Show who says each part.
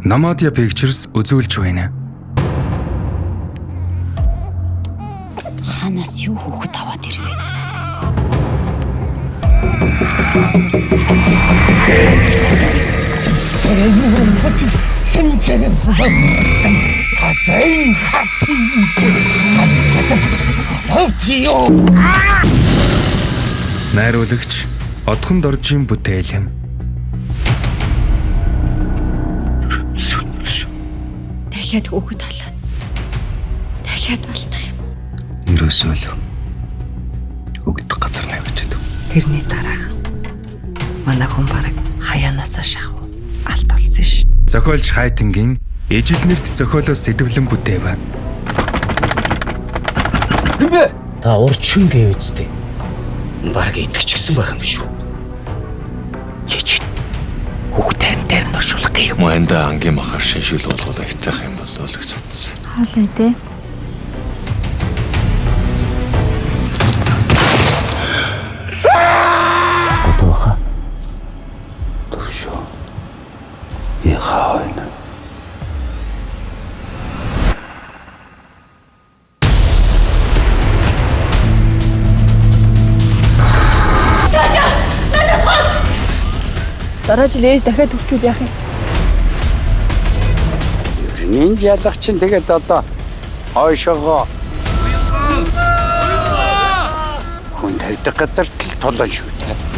Speaker 1: Nomodia Pictures үзүүлж байна.
Speaker 2: Ханаас юу хөөхд аваад ирвэ?
Speaker 3: 생체는 가장 하필이지 없지요.
Speaker 1: Найруулагч Одхон Доржийн бүтээл юм.
Speaker 2: Дахиад хөөхд халаад. Дахиад алдах юм.
Speaker 1: Ерөөсөө л өгдөх газар навчдаг.
Speaker 4: Тэрний дараах манай хүн бараг хаяанасаа шахав алт болсон ш.
Speaker 1: Зохиолч Хайтингийн ижил нэрт зохиолоос сэтгэлэн бүтээв.
Speaker 3: Хэмбэ? Та урчин гээ үсттэй. Бараг итгэж гисэн байх юм биш үү? Яч. Хүүхдээ амтаар нь оршуулах гээ юм.
Speaker 5: Моэнда ангийн махаар шинжил болгоод айтах юм болоо л гэж бодсон.
Speaker 2: Хаалаа дээ.
Speaker 3: Одооха. Төвшөө. Яхаана.
Speaker 6: Дараа жил ээж дахиад төрчүүл яах юм?
Speaker 7: Минь ялах чинь тэгээд одоо хойшоогоо хүн тавьдаг газарт л тулан шүү дээ.